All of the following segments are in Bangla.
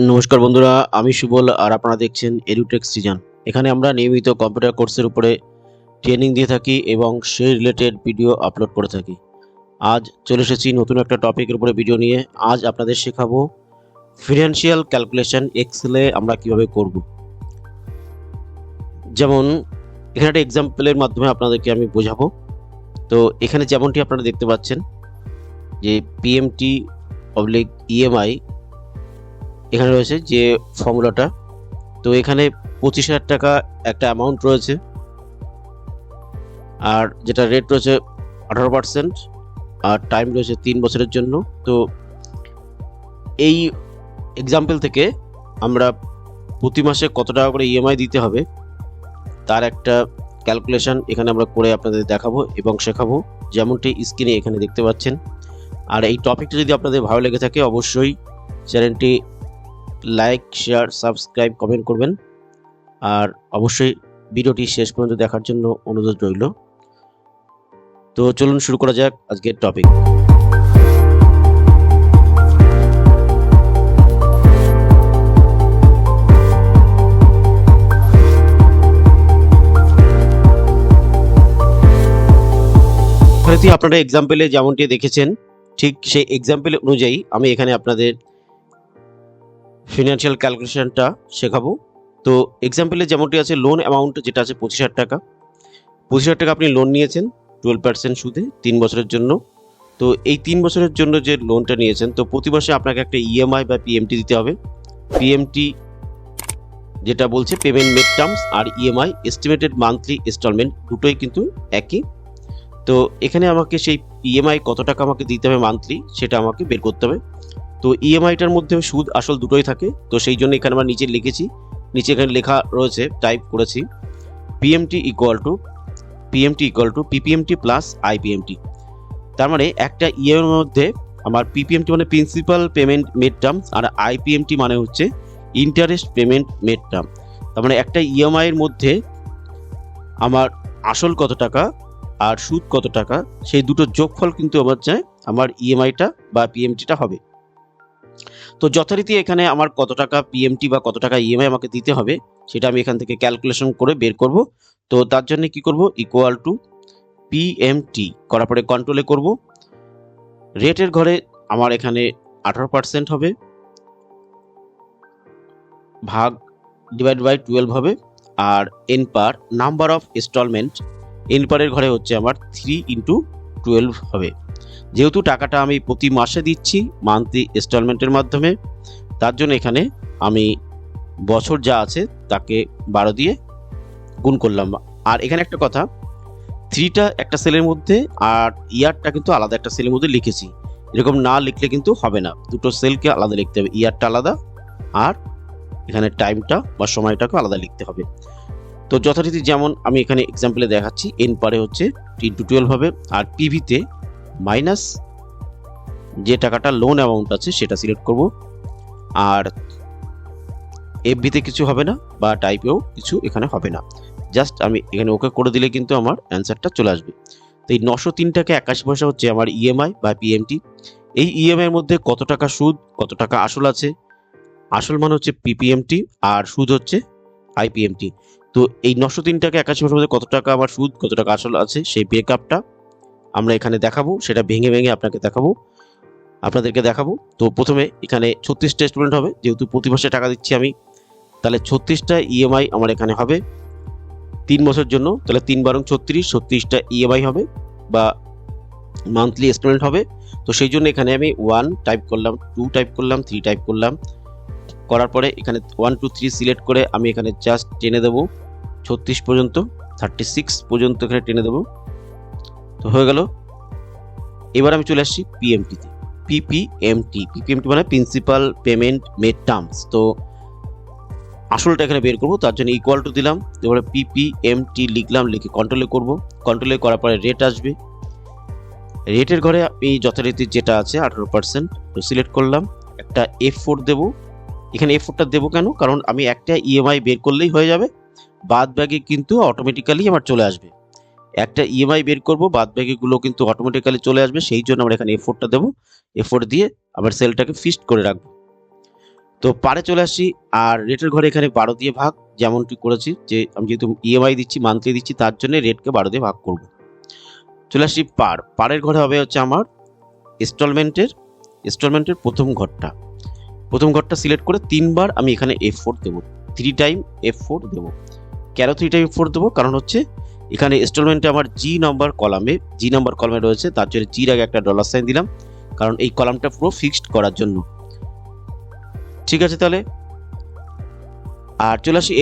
নমস্কার বন্ধুরা, আমি সুবল আর আপনারা দেখছেন এডুটেক সৃজন। এখানে আমরা নিয়মিত কম্পিউটার কোর্সের উপরে ট্রেনিং দিয়ে থাকি এবং সেই রিলেটেড ভিডিও আপলোড করে থাকি। আজ চলে এসেছি নতুন একটা টপিকের উপরে ভিডিও নিয়ে। আজ আপনাদের শেখাবো ফিনান্সিয়াল ক্যালকুলেশন এক্সেলে আমরা কিভাবে করব। যেমন এখানে একটা এক্সাম্পলের মাধ্যমে আপনাদেরকে আমি বোঝাবো। তো এখানে যেমনটি আপনারা দেখতে পাচ্ছেন যে পিএমটি পাবলিক ইএমআই এখানে রয়েছে যে ফর্মুলাটা। তো এখানে 25,000 টাকা একটা অ্যামাউন্ট রয়েছে, আর যেটা রেট রয়েছে 18%, আর টাইম রয়েছে 3 বছরের জন্য। তো এই এক্সাম্পল থেকে আমরা প্রতি মাসে কত টাকা করে ইএমআই দিতে হবে তার একটা ক্যালকুলেশন এখানে আমরা করে আপনাদের দেখাবো এবং শেখাবো, যেমনটি স্ক্রিনে এখানে দেখতে পাচ্ছেন। আর এই টপিকটা যদি আপনাদের ভালো লেগে থাকে অবশ্যই চ্যানেলটি লাইক, শেয়ার, সাবস্ক্রাইব, কমেন্ট করবেন। আর অবশ্যই ভিডিওটি শেষ পর্যন্ত দেখার জন্য অনুরোধ রইল। তো চলুন শুরু করা যাক আজকের টপিক। আপনারা এক্সাম্পলে যেমনটি দেখেছেন ঠিক সেই এক্সাম্পল অনুযায়ী আমি এখানে আপনাদের ফিনান্সিয়াল ক্যালকুলেশনটা শেখাবো। তো এক্সাম্পলে যেমনটি আছে লোন অ্যামাউন্ট যেটা আছে 25,000 টাকা। 25,000 টাকা আপনি লোন নিয়েছেন 12% সুদে 3 বছরের জন্য। তো এই 3 বছরের জন্য যে লোনটা নিয়েছেন, তো প্রতি মাসে আপনাকে একটা ইএমআই বা পিএমটি দিতে হবে। পিএমটি যেটা বলছে পেমেন্ট মেড টার্মস, আর ইএমআই এস্টিমেটেড মান্থলি ইনস্টলমেন্ট, দুটোই কিন্তু একই। তো এখানে আমাকে সেই ইএমআই কত টাকা আমাকে দিতে হবে মান্থলি সেটা আমাকে বের করতে হবে। তো ইএমআইটার মধ্যে সুদ আসল দুটোই থাকে, তো সেই জন্য এখানে আমরা নিচে লিখেছি, নিচে এখানে লেখা রয়েছে, টাইপ করেছি পিএমটি ইকুয়াল টু পিপিএমটি প্লাস আইপিএমটি। তার মানে একটা ইএমআই এর মধ্যে আমার পিপিএমটি মানে প্রিন্সিপাল পেমেন্ট মেড টার্মস, আর আইপিএমটি মানে হচ্ছে ইন্টারেস্ট পেমেন্ট মেড টার্ম। তার মানে একটা ইএমআই এর মধ্যে আমার আসল কত টাকা আর সুদ কত টাকা, সেই দুটো যোগফল কিন্তু আমার চাই আমার ইএমআইটা বা পিএমটিটা হবে। তো যথারীতি এখানে আমার কত টাকা পিএমটি বা কত টাকা ইএমআই আমাকে দিতে হবে সেটা আমি এখান থেকে ক্যালকুলেশন করে বের করব। তো তার জন্য কি করব, ইকুয়াল টু পিএমটি করার পরে কন্ট্রোলে করব। রেটের ঘরে আমার এখানে 18% হবে, ভাগ ডিভাইড বাই 12 হবে, আর n per number of installment, n পারের ঘরে হচ্ছে আমার 3 × 12 হবে। যেহেতু টাকাটা আমি প্রতি মাসে দিচ্ছি মান্থলি ইনস্টলমেন্টের মাধ্যমে, তার জন্য এখানে আমি বছর যা আছে তাকে 12 দিয়ে গুণ করলাম। আর এখানে একটা কথা, 3টা একটা সেলের মধ্যে আর ইয়ারটা কিন্তু আলাদা একটা সেলের মধ্যে লিখেছি। এরকম না লিখলে কিন্তু হবে না, দুটো সেলকে আলাদা লিখতে হবে, ইয়ারটা আলাদা আর এখানে টাইমটা বা সময়টাকে আলাদা লিখতে হবে। তো যথারীতি যেমন আমি এখানে এক্সাম্পলে দেখাচ্ছি, এন পারে হচ্ছে 3 × 12 হবে, আর পিভিতে মাইনাস যে টাকাটা লোন অ্যামাউন্ট আছে সেটা সিলেক্ট করব। আর এফভিতে কিছু হবে না বা টাইপেও কিছু এখানে হবে না, জাস্ট আমি এখানে ওকে করে দিলে কিন্তু আমার অ্যান্সারটা চলে আসবে। তো এই 903 টাকা 81 পয়সা হচ্ছে আমার ইএমআই বা পিএমটি। এই ইএমআই এর মধ্যে কত টাকা সুদ কত টাকা আসল আছে, আসল মান হচ্ছে পিপিএমটি আর সুদ হচ্ছে আইপিএমটি। তো এই 903 টাকা 81 পয়সার মধ্যে কত টাকা আমার সুদ কত টাকা আসল আছে সেই ব্রেকআপটা আমরা এখানে দেখাবো, সেটা ভেঙে ভেঙে আপনাদেরকে দেখাবো। তো প্রথমে এখানে 36টা স্টুডেন্ট হবে, যেহেতু প্রতি মাসে টাকা দিচ্ছি আমি, তাহলে 36টা ইএমআই আমার এখানে হবে 3 বছরের জন্য। তাহলে 3 × 36, 36টা ইএমআই হবে বা মান্থলি ইনস্টলমেন্ট হবে। তো সেই জন্য এখানে আমি 1 টাইপ করলাম, 2 টাইপ করলাম, 3 টাইপ করলাম, করার পরে এখানে 1 2 3 সিলেক্ট করে আমি এখানে জাস্ট টেনে দেবো 36 পর্যন্ত, 36 পর্যন্ত এখানে টেনে দেবো। তো হয়ে গেল। এবার আমি চলে আসছি পিএমটিতে। পিপিএমটি মানে প্রিন্সিপাল পেমেন্ট মেড টার্মস। তো আসলটা এখানে বের করবো, তার জন্য ইকুয়াল টু দিলাম, এবারে পিপিএমটি লিখলাম, লিখে কন্ট্রোলে করব। কন্ট্রোলে করার পরে রেট আসবে, রেটের ঘরে আমি যথারীতি যেটা আছে 18% তো সিলেক্ট করলাম, একটা F4 দেবো। এখানে F4টা দেবো কেন, কারণ আমি একটা ইএমআই বের করলেই হয়ে যাবে, বাদ বাকি কিন্তু অটোমেটিক্যালি আমার চলে আসবে। একটা ইএমআই বের করব, বাদ বাকিগুলো কিন্তু অটোমেটিক্যালি চলে আসবে, সেই জন্য আমরা এখানে F4টা দেবো। F4 দিয়ে আবার সেলটাকে ফিক্সড করে রাখবো। তো পারে চলে আসছি, আর রেটের ঘরে এখানে 12 দিয়ে ভাগ, যেমনটি করেছি, যে আমি যেহেতু ইএমআই দিচ্ছি, মান্থলি দিচ্ছি, তার জন্য রেটকে 12 দিয়ে ভাগ করব। চলে আসছি পারের ঘরে হবে হচ্ছে আমার ইনস্টলমেন্টের প্রথম ঘরটা সিলেক্ট করে 3 বার আমি এখানে F4 দেবো, 3 টাইম F4 দেবো। কেন 3 টাইম F4 দেবো? কারণ হচ্ছে এখানে ইনস্টলমেন্টে আমার জি নাম্বার কলামে রয়েছে, তার জন্য জির আগে একটা $সাইন দিলাম, কারণ এই কলামটা পুরো ফিক্সড করার জন্য। ঠিক আছে, তাহলে আর চলে আসি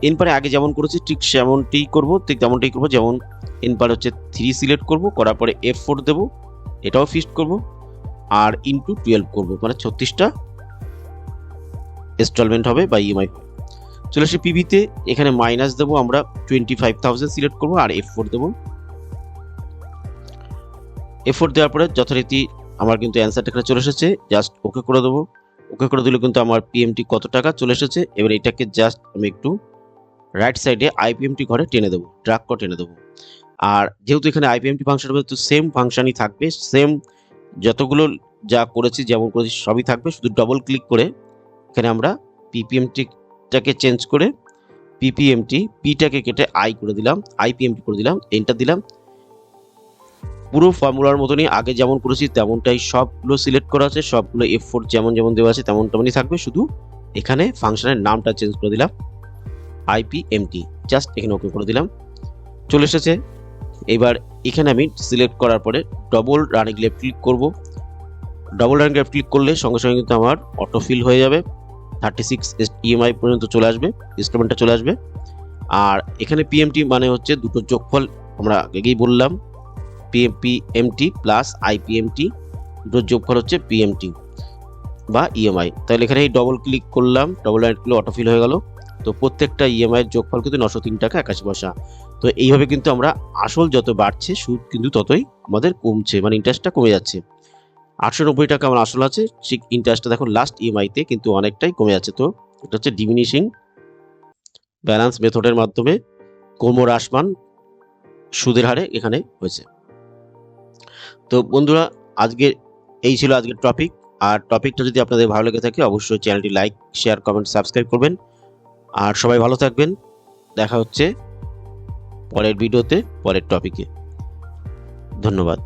এনপারে আগে যেমন করেছি ঠিক তেমনটাই করবো, যেমন এনপার হচ্ছে 3 সিলেক্ট করব, করার পরে F4 দেবো, এটাও ফিক্সড করব, আর ইন্টু 12 করবো, মানে 36টা ইনস্টলমেন্ট হবে বা ইএমআই। চলে আসি পিভিতে, এখানে মাইনাস দেবো, আমরা 25,000 সিলেক্ট করবো আর F4 দেবো। F4 দেওয়ার পরে যথারীতি আমার কিন্তু অ্যান্সারটা এখানে চলে এসেছে, জাস্ট ওকে করে দেবো। ওকে করে দিলে কিন্তু আমার পিএমটি কত টাকা চলে এসেছে। এবার এটাকে জাস্ট আমি একটু রাইট সাইডে আইপিএমটি ঘরে টেনে দেবো, ড্র্যাগ করে টেনে দেবো। আর যেহেতু এখানে আইপিএমটি ফাংশন হবে, তো সেম ফাংশনই থাকবে, সেম যতগুলো যা করেছি যেমন করেছি সবই থাকবে, শুধু ডবল ক্লিক করে এখানে আমরা পিপিএমটিটাকে চেঞ্জ করে পিটাকে কেটে আইপিএমটি করে দিলাম, এন্টার দিলাম। পুরো ফর্মুলার মতনই আগে যেমন করেছি তেমনটাই সবগুলো সিলেক্ট করা আছে, সবগুলো F4 যেমন দেওয়া আছে তেমনই থাকবে, শুধু এখানে ফাংশনের নামটা চেঞ্জ করে দিলাম আইপিএমটি, জাস্ট এখানে ওকে করে দিলাম, চলে এসেছে। এবার এখানে আমি সিলেক্ট করার পরে ডবল রানিং লেফট ক্লিক করব। ডবল রানিং লেফট ক্লিক করলে সঙ্গে সঙ্গে কিন্তু আমার অটোফিল হয়ে যাবে, 36 ইএমআই পর্যন্ত চলে আসবে, ইনস্টলমেন্টটা চলে আসবে। আর এখানে পিএমটি মানে হচ্ছে দুটো যোগফল, আমরা আগেই বললাম, পিএমটি প্লাস আইপিএমটি, দুটোর যোগফল হচ্ছে পিএমটি বা ইএমআই। তাহলে এখানে এই ডবল ক্লিক করলাম, ডবল রাইট ক্লিক অটোফিল হয়ে গেল। তো প্রত্যেকটা ইএমআই এর যোগফল কিন্তু 903 টাকা 81 পয়সা। তো এইভাবে কিন্তু আমরা আসল যত বাড়ছে সুদ কিন্তু ততই আমাদের কমছে, মানে ইন্টারেস্টটা কমে যাচ্ছে। 890 টাকা আমার আসল আছে, ঠিক ইন্টারেস্টটা দেখো লাস্ট ইএমআইতে কিন্তু অনেকটাই কমে যাচ্ছে। তো এটা হচ্ছে ডিমিনিশিং ব্যালেন্স মেথডের মাধ্যমে ক্রমহ্রাসমান সুদের হারে এখানে হয়েছে। তো বন্ধুরা, এই ছিল আজকের টপিক। আর টপিকটা যদি আপনাদের ভালো লেগে থাকে অবশ্যই চ্যানেলটি লাইক, শেয়ার, কমেন্ট, সাবস্ক্রাইব করবেন। আর সবাই ভালো থাকবেন, দেখা হচ্ছে পরের ভিডিওতে পরের টপিকে। ধন্যবাদ।